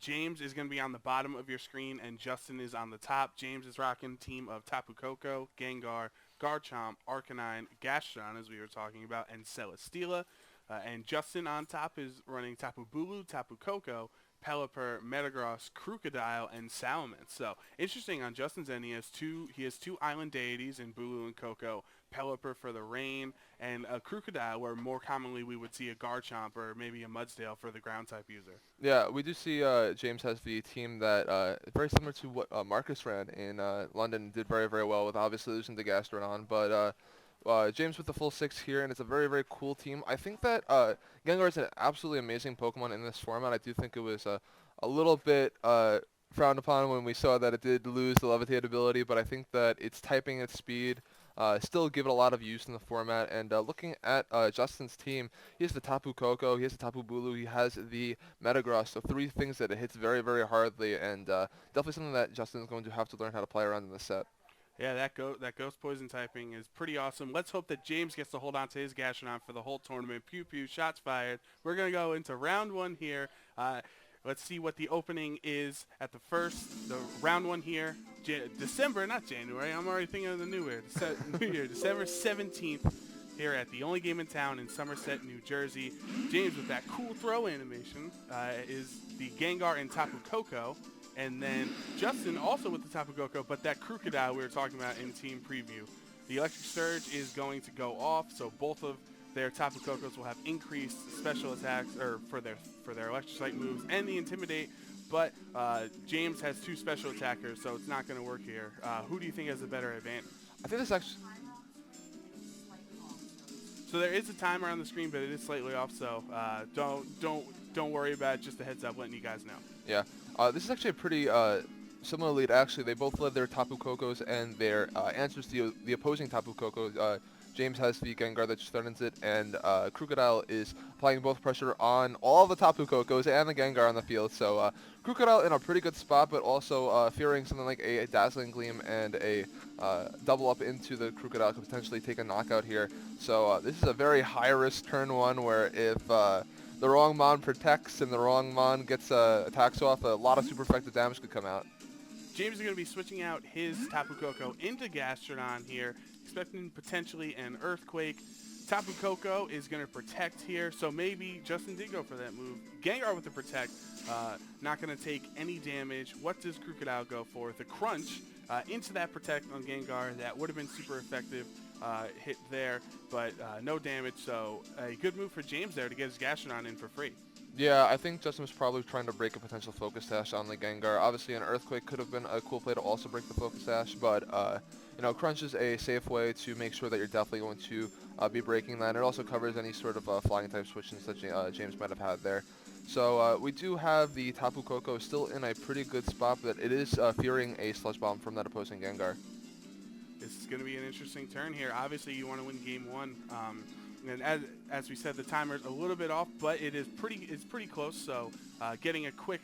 James is going to be on the bottom of your screen, and Justin is on the top. James is rocking team of Tapu Koko, Gengar, Garchomp, Arcanine, Gastrodon, as we were talking about, and Celesteela. And Justin on top is running Tapu Bulu, Tapu Koko, Pelipper, Metagross, Crocodile, and Salamence. So interesting on Justin's end, he has two island deities in Bulu and Koko. Pelipper for the rain, and a Crocodile, where more commonly we would see a Garchomp or maybe a Mudsdale for the ground type user. Yeah, we do see James has the team that very similar to what Marcus ran in London. Did very, very well with obviously losing to Gastrodon, but James with the full six here, and it's a very, very cool team. I think that Gengar is an absolutely amazing Pokemon in this format. I do think it was a little bit frowned upon when we saw that it did lose the Levitate ability, but I think that its typing, its speed, still give it a lot of use in the format. And looking at Justin's team, he has the Tapu Koko, he has the Tapu Bulu, he has the Metagross, so three things that it hits very, very hardly, and definitely something that Justin is going to have to learn how to play around in the set. Yeah, that ghost poison typing is pretty awesome. Let's hope that James gets to hold on to his Gastrodon for the whole tournament. Pew pew, shots fired. We're gonna go into round one here. Let's see what the opening is at the round one here. December, not January. I'm already thinking of the new year. New Year, December 17th. Here at the only game in town in Somerset, New Jersey. James with that cool throw animation is the Gengar and Tapu Koko. And then Justin also with the Tapu Koko, but that Crocodile we were talking about in team preview. The Electric Surge is going to go off, so both of their Tapu Kokos will have increased special attacks or for their Electrocyte moves and the Intimidate. But James has two special attackers, so it's not going to work here. Who do you think has the better advantage? I think this actually. So there is a timer on the screen, but it is slightly off. So don't worry about it. Just a heads up, letting you guys know. Yeah. This is actually a pretty similar lead. Actually, they both led their Tapu Kokos and their answers to the opposing Tapu Koko. James has the Gengar that just threatens it, and Crocodile is applying both pressure on all the Tapu Kokos and the Gengar on the field. So Crocodile in a pretty good spot, but also fearing something like a Dazzling Gleam and a double up into the Crocodile could potentially take a knockout here. So this is a very high-risk turn one where if the wrong Mon protects and the wrong Mon gets attacks off, a lot of super effective damage could come out. James is going to be switching out his Tapu Koko into Gastrodon here, expecting potentially an Earthquake. Tapu Koko is going to protect here, so maybe Justin did go for that move. Gengar with the protect, not going to take any damage. What does Crocodile go for? The Crunch into that protect on Gengar. That would have been super effective. Hit there, but no damage, so a good move for James there to get his Gastrodon in for free. Yeah, I think Justin was probably trying to break a potential Focus Sash on the Gengar. Obviously, an Earthquake could have been a cool play to also break the Focus Sash, but Crunch is a safe way to make sure that you're definitely going to be breaking that. It also covers any sort of flying type switches that James might have had there. So we do have the Tapu Koko still in a pretty good spot, but it is fearing a Sludge Bomb from that opposing Gengar. This is going to be an interesting turn here. Obviously, you want to win game one. And as we said, the timer's a little bit off, but it's pretty close. So getting a quick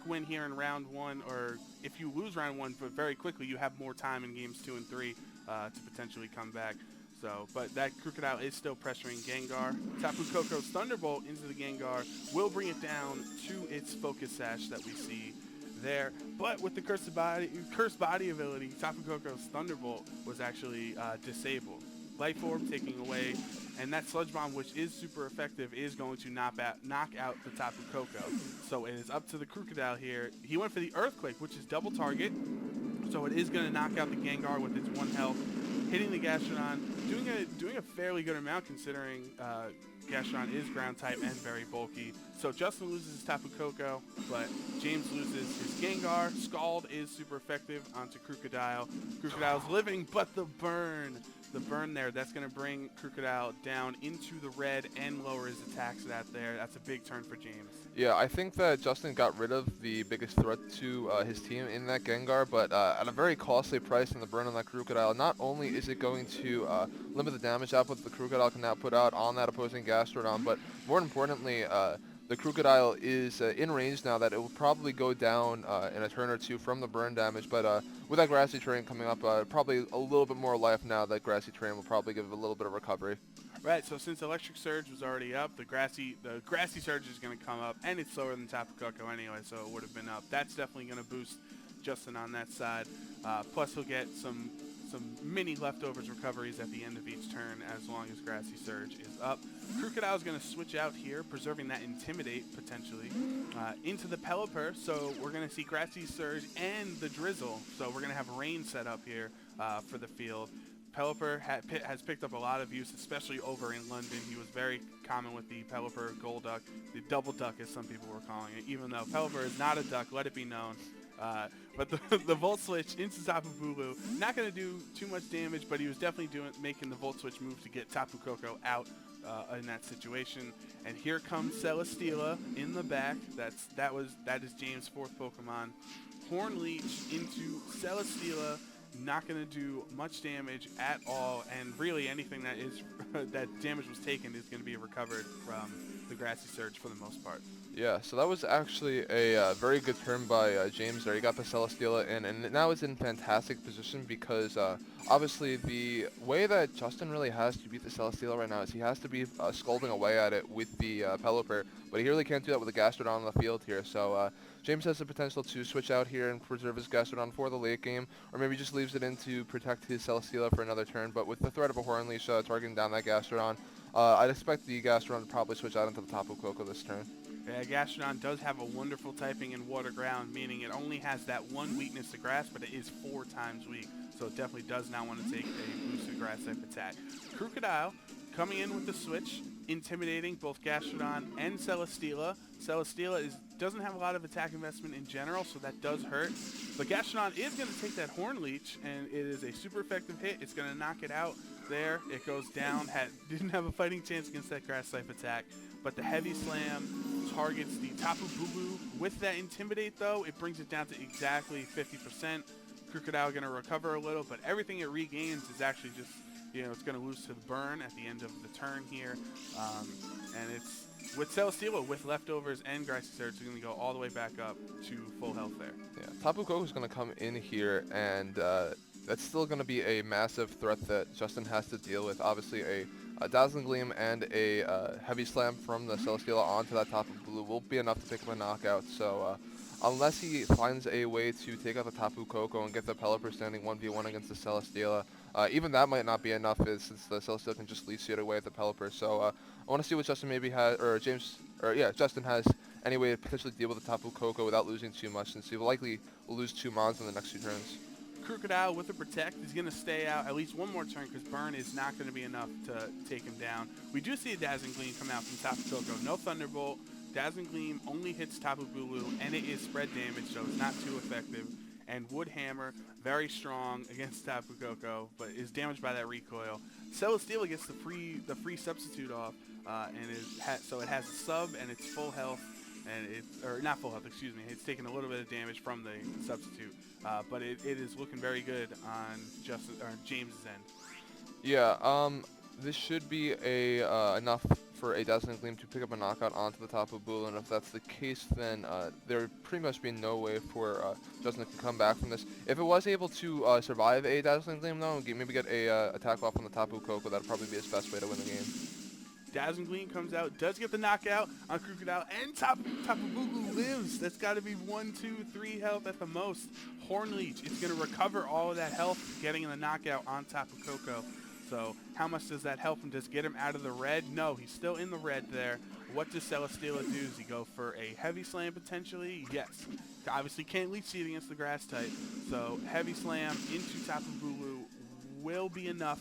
win here in round one, or if you lose round one, but very quickly, you have more time in games 2 and 3 to potentially come back. So, but that Crocodile is still pressuring Gengar. Tapu Koko's Thunderbolt into the Gengar will bring it down to its Focus Sash that we see there. But with the Cursed Body ability, Tapu Koko's Thunderbolt was actually disabled. Life Orb taking away, and that Sludge Bomb, which is super effective, is going to knock out the Tapu Koko. So it is up to the Crocodile here. He went for the Earthquake, which is double target, so it is going to knock out the Gengar with its 1 health, hitting the Gastrodon, doing a fairly good amount considering Gastrodon is ground type and very bulky. So Justin loses his Tapu Koko, but James loses his Gengar. Scald is super effective onto Crocodile. Crocodile's living, but the burn there, that's going to bring Crocodile down into the red and lower his attacks there. That's a big turn for James. Yeah, I think that Justin got rid of the biggest threat to his team in that Gengar, but at a very costly price in the burn on that Crocodile. Not only is it going to limit the damage output the Crocodile can now put out on that opposing Gastrodon, but more importantly, the Crocodile is in range now that it will probably go down in a turn or two from the burn damage, but with that Grassy Terrain coming up, probably a little bit more life now. That Grassy Terrain will probably give it a little bit of recovery. Right, so since Electric Surge was already up, the Grassy Surge is going to come up, and it's slower than Tapu Koko anyway, so it would have been up. That's definitely going to boost Justin on that side. Plus, he'll get some mini leftovers recoveries at the end of each turn as long as Grassy Surge is up. Crocodile is going to switch out here, preserving that Intimidate potentially into the Pelipper. So we're going to see Grassy Surge and the Drizzle. So we're going to have rain set up here for the field. Pelipper has picked up a lot of use, especially over in London. He was very common with the Pelipper Golduck, the Double Duck as some people were calling it, even though Pelipper is not a duck, let it be known. But the Volt Switch into Tapu Bulu, not going to do too much damage, but he was definitely making the Volt Switch move to get Tapu Koko out in that situation. And here comes Celesteela in the back. That is James' fourth Pokemon. Hornleech into Celesteela. Not going to do much damage at all, and really anything that is that damage was taken is going to be recovered from the Grassy Surge for the most part. Yeah, so that was actually a very good turn by James there. He got the Celesteela in, and now it's in fantastic position because obviously the way that Justin really has to beat the Celesteela right now is he has to be scolding away at it with the Pelipper, but he really can't do that with the Gastrodon on the field here. So James has the potential to switch out here and preserve his Gastrodon for the late game, or maybe just leaves it in to protect his Celesteela for another turn, but with the threat of a Hornleash targeting down that Gastrodon, I'd expect the Gastrodon to probably switch out into the Tapu Koko this turn. Yeah, Gastrodon does have a wonderful typing in Water Ground, meaning it only has that one weakness to Grass, but it is 4 times weak, so it definitely does not want to take a boosted Grass type attack. Crocodile coming in with the switch, intimidating both Gastrodon and Celesteela. Celesteela doesn't have a lot of attack investment in general, so that does hurt. But Gastrodon is going to take that Hornleech, and it is a super effective hit. It's going to knock it out there. It goes down. Didn't have a fighting chance against that Grass type attack. But the Heavy Slam targets the Tapu Bulu. With that Intimidate, though, it brings it down to exactly 50%. Crocodile going to recover a little, but everything it regains is actually just, it's going to lose to the burn at the end of the turn here. And it's with Celesteela, with leftovers and Grassy Surge, it's going to go all the way back up to full health there. Yeah, Tapu Koko is going to come in here, and that's still going to be a massive threat that Justin has to deal with. Obviously, a Dazzling Gleam and a Heavy Slam from the Celesteela onto that Tapu Bulu will be enough to pick up a knockout. So unless he finds a way to take out the Tapu Koko and get the Pelipper standing 1v1 against the Celesteela, even that might not be enough, since the Celesteela can just lead seed away at the Pelipper. So I want to see what Justin maybe has, or Justin has any way to potentially deal with the Tapu Koko without losing too much, since he will likely lose 2 Mons in the next 2 turns. Crocodile with the Protect is going to stay out at least one more turn because Burn is not going to be enough to take him down. We do see a Dazzling Gleam come out from Tapu Koko. No Thunderbolt. Dazzling Gleam only hits Tapu Bulu, and it is spread damage, so it's not too effective. And Wood Hammer, very strong against Tapu Koko, but is damaged by that recoil. Celesteela gets the free substitute off, so it has a sub and it's full health. Or not full health, excuse me. It's taking a little bit of damage from the substitute, but it is looking very good on James's end. Yeah, this should be enough for a Dazzling Gleam to pick up a knockout onto the Tapu Bulu, and if that's the case, then there would pretty much be no way for Justin to come back from this. If it was able to survive a Dazzling Gleam, though, maybe get a attack off on the Tapu Koko, that would probably be his best way to win the game. Dazzling Gleam comes out, does get the knockout on Crocodile, and Tapu Bulu lives. That's got to be 1, 2, 3 health at the most. Hornleech is going to recover all of that health, getting the knockout on Tapu Koko. So how much does that help him? Does it get him out of the red? No, he's still in the red there. What does Celesteela do? Does he go for a Heavy Slam potentially? Yes. Obviously can't leech seed against the Grass type. So Heavy Slam into Tapu Bulu will be enough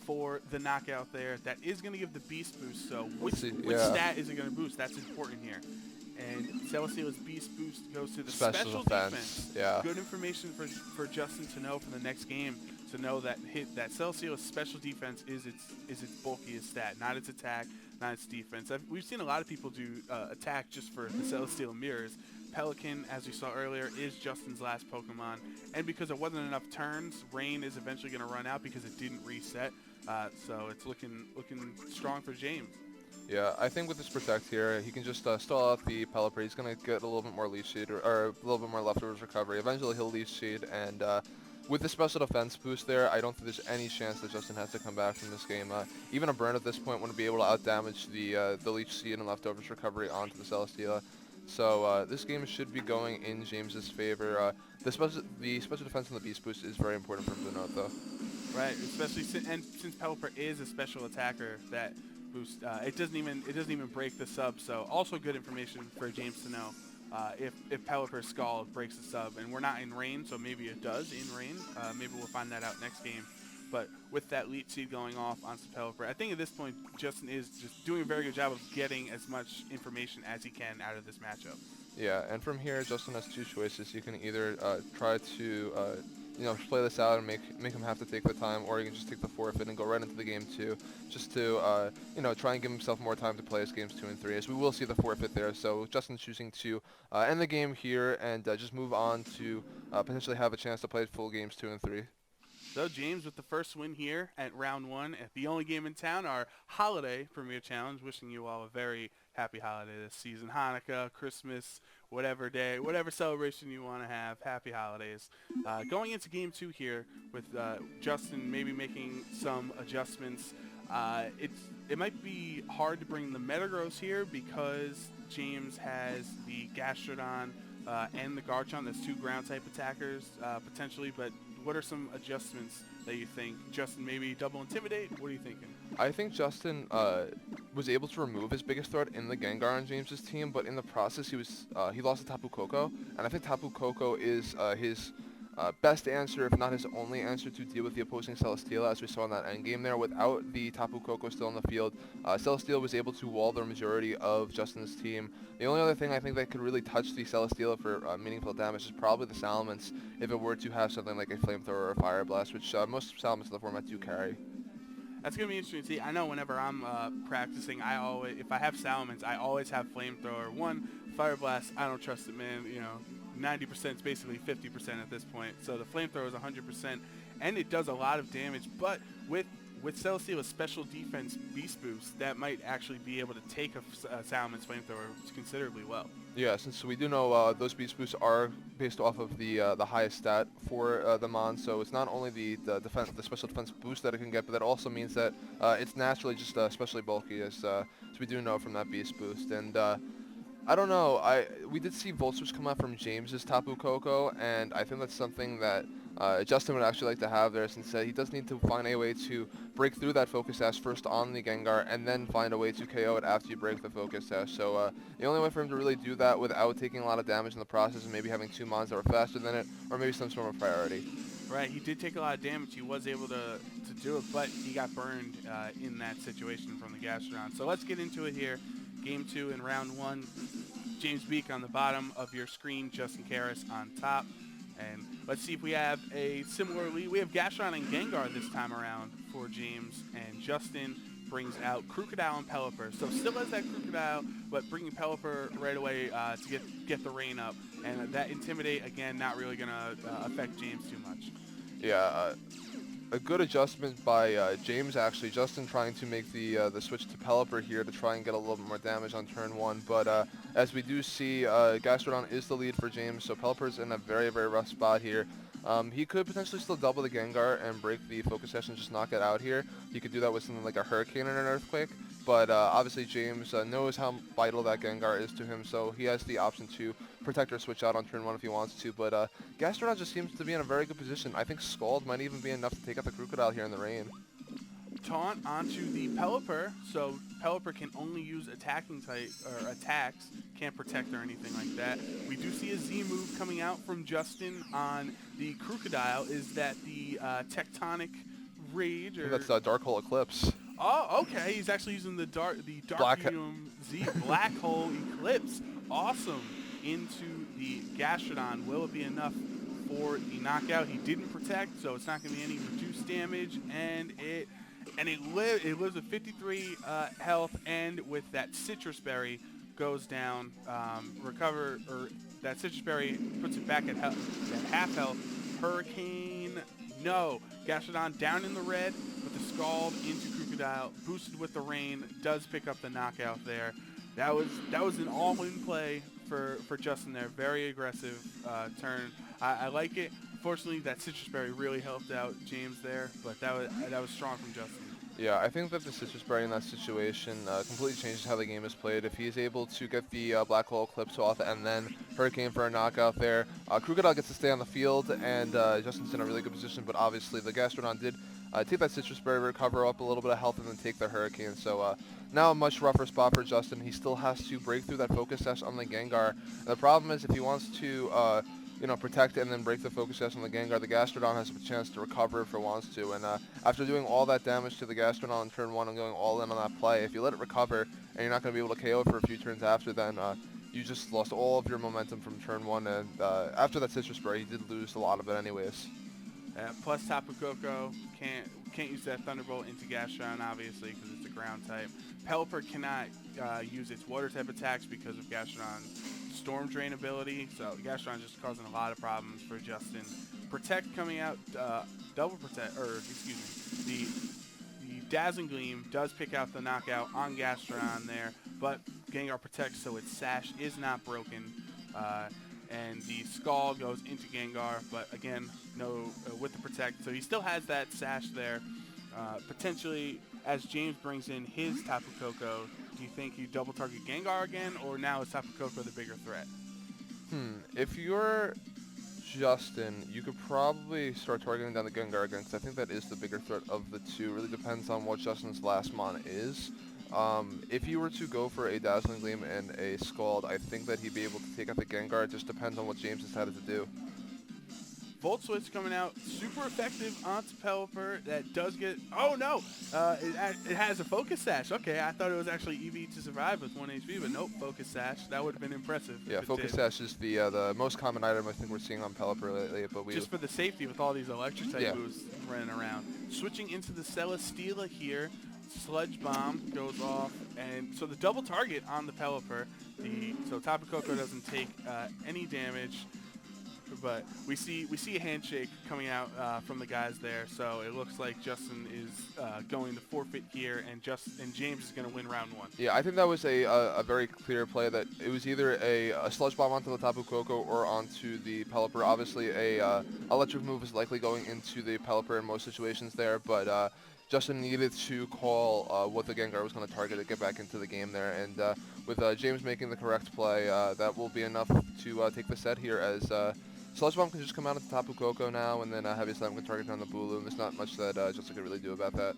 for the knockout there. That is going to give the Beast boost. So which stat is it going to boost? That's important here. And Celesteela's Beast boost goes to the special defense. Yeah. Good information for Justin to know for the next game, to know that Celesteela's special defense is its bulkiest stat, not its attack, not its defense. We've seen a lot of people do attack just for the Celesteela mirrors. Pelican, as we saw earlier, is Justin's last Pokemon, and because there wasn't enough turns, Rain is eventually going to run out because it didn't reset. So it's looking strong for James. Yeah, I think with this Protect here, he can just stall out the Pelipper. He's going to get a little bit more leech seed, or a little bit more leftovers recovery. Eventually he'll leech seed, and with the special defense boost there, I don't think there's any chance that Justin has to come back from this game. Even a burn at this point wouldn't be able to outdamage the Leech Seed and Leftovers recovery onto the Celesteela. So this game should be going in James's favor. The special defense and the beast boost is very important for him to note, though. Right, especially since Pelipper is a special attacker, that boost it doesn't even break the sub. So also good information for James to know. If Pelipper's Skull breaks the sub, and we're not in rain, so maybe it does in rain. Maybe we'll find that out next game. But with that Leech Seed going off on Pelipper, I think at this point Justin is just doing a very good job of getting as much information as he can out of this matchup. Yeah, and from here, Justin has two choices. You can either try to play this out and make him have to take the time, or you can just take the forfeit and go right into the game 2, just to try and give himself more time to play his games 2 and 3, as we will see the forfeit there. So Justin's choosing to end the game here and just move on to potentially have a chance to play full games 2 and 3. So James with the first win here at round 1 at the only game in town, our holiday Premier Challenge. Wishing you all a very happy holiday this season. Hanukkah, Christmas, whatever day, whatever celebration you want to have. Happy holidays. Going into game 2 here with Justin maybe making some adjustments. It might be hard to bring the Metagross here because James has the Gastrodon and the Garchomp. That's 2 ground type attackers potentially, but what are some adjustments that you think? Justin, maybe double Intimidate? What are you thinking? I think Justin was able to remove his biggest threat in the Gengar on James's team, but in the process he lost to Tapu Koko, and I think Tapu Koko is his best answer, if not his only answer, to deal with the opposing Celesteela, as we saw in that endgame there. Without the Tapu Koko still in the field, Celesteela was able to wall the majority of Justin's team. The only other thing I think that could really touch the Celesteela for meaningful damage is probably the Salamence, if it were to have something like a Flamethrower or a Fire Blast, which most Salamence in the format do carry. That's going to be interesting to see. I know whenever I'm practicing, if I have Salamence, I always have Flamethrower. Fire Blast, I don't trust it, man. 90% is basically 50% at this point. So the Flamethrower is 100%, and it does a lot of damage. But with Celesteela's special defense Beast Boost, that might actually be able to take a Salamence Flamethrower considerably well. Yeah, since we do know those Beast Boosts are based off of the highest stat for the Mon, so it's not only the special defense boost that it can get, but that also means that it's naturally just especially bulky, as we do know from that Beast Boost. And I don't know. We did see Volt Switch come out from James's Tapu Koko, and I think that's something that Justin would actually like to have there, since he does need to find a way to break through that Focus Sash first on the Gengar, and then find a way to KO it after you break the Focus Sash. So the only way for him to really do that without taking a lot of damage in the process is maybe having 2 Mons that were faster than it, or maybe some sort of priority. Right, he did take a lot of damage. He was able to do it, but he got burned in that situation from the Gastrodon. So let's get into it here. Game 2 in round 1. James Baek on the bottom of your screen, Justin Carris on top. And let's see if we have a similar lead. We have Gastrodon and Gengar this time around for James, and Justin brings out Crocodile and Pelipper. So still has that Crocodile, but bringing Pelipper right away to get the rain up. And that Intimidate, again, not really going to affect James too much. Yeah, a good adjustment by James, actually. Justin trying to make the switch to Pelipper here to try and get a little bit more damage on turn 1. But as we do see, Gastrodon is the lead for James, so Pelipper's in a very, very rough spot here. He could potentially still double the Gengar and break the Focus Sash and just knock it out here. He could do that with something like a Hurricane and an Earthquake. But obviously James knows how vital that Gengar is to him, so he has the option to protect or switch out on turn 1 if he wants to. But Gastrodon just seems to be in a very good position. I think Scald might even be enough to take out the Crocodile here in the rain. Taunt onto the Pelipper, so Pelipper can only use attacking type or attacks, can't protect or anything like that. We do see a Z move coming out from Justin on the Crocodile. Is that the Tectonic Rage? Or That's Dark Hole Eclipse. Oh, okay. He's actually using the Darkium Z Black Hole Eclipse. Awesome. Into the Gastrodon. Will it be enough for the knockout? He didn't protect, so it's not going to be any reduced damage, and it lives with 53 health, and with that Citrus Berry goes down, that Citrus Berry puts it back at half health. Hurricane, no. Gastrodon down in the red with the Scald into Crocodile, boosted with the rain, does pick up the knockout there. That was an all-in play for Justin there. Very aggressive turn. I like it. Unfortunately, that Citrus Berry really helped out James there, but that was strong from Justin. Yeah, I think that the Citrus Berry in that situation completely changes how the game is played. If he's able to get the Black Hole Eclipse off and then Hurricane for a knockout there, Krugedal gets to stay on the field, and Justin's in a really good position, but obviously the Gastrodon did take that Citrus Berry, recover up a little bit of health, and then take the Hurricane. So now a much rougher spot for Justin. He still has to break through that Focus Sash on the Gengar. And the problem is if he wants to protect it and then break the Focus Sash on the Gengar, the Gastrodon has a chance to recover if it wants to. And after doing all that damage to the Gastrodon in turn 1 and going all in on that play, if you let it recover and you're not going to be able to KO it for a few turns after, then you just lost all of your momentum from turn 1. And after that Citrus Berry, he did lose a lot of it anyways. Plus Tapu Koko can't use that Thunderbolt into Gastrodon, obviously, because it's a ground type. Pelipper cannot use its water type attacks because of Gastrodon's Storm Drain ability, so Gastrodon just causing a lot of problems for Justin. Protect coming out, double protect, or excuse me, the Dazzling Gleam does pick out the knockout on Gastrodon there, but Gengar protects, so its Sash is not broken. And the Scald goes into Gengar, but again, no with the Protect. So he still has that Sash there. Potentially, as James brings in his Tapu Koko, do you think you double target Gengar again, or now is Tapu Koko the bigger threat? If you're Justin, you could probably start targeting down the Gengar again, because I think that is the bigger threat of the two. Really depends on what Justin's last mon is. If you were to go for a Dazzling Gleam and a Scald, I think that he'd be able to take out the Gengar. It just depends on what James decided to do. Volt Switch coming out, super effective onto Pelipper. That does get, oh no, it has a Focus Sash. Okay, I thought it was actually EV to survive with 1 HP, but nope, Focus Sash. That would have been impressive. Yeah, Focus Sash is the most common item I think we're seeing on Pelipper lately. But just for the safety with all these electric type moves running around. Switching into the Celesteela here. Sludge Bomb goes off, and so the double target on the Pelipper. So Tapu Koko doesn't take any damage, but we see a handshake coming out from the guys there. So it looks like Justin is going to forfeit here, and James is going to win round 1. Yeah, I think that was a very clear play. That it was either a Sludge Bomb onto the Tapu Koko or onto the Pelipper. Obviously, a electric move is likely going into the Pelipper in most situations there, but Justin needed to call what the Gengar was going to target to get back into the game there, and with James making the correct play, that will be enough to take the set here, as Sludge Bomb can just come out of the Tapu Koko now, and then Heavy Slam can target down the Bulu, and there's not much that Justin can really do about that.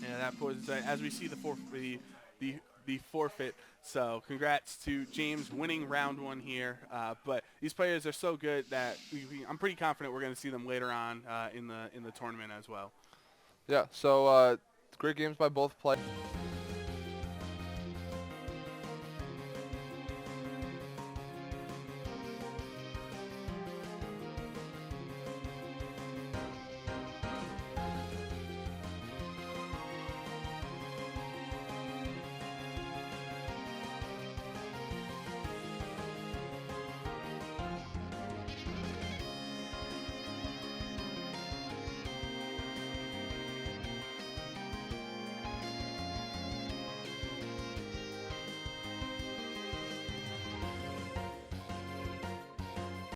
Yeah, that puts as we see the forfeit. So congrats to James winning round 1 here. But these players are so good that I'm pretty confident we're going to see them later on in the tournament as well. Yeah, so great games by both players.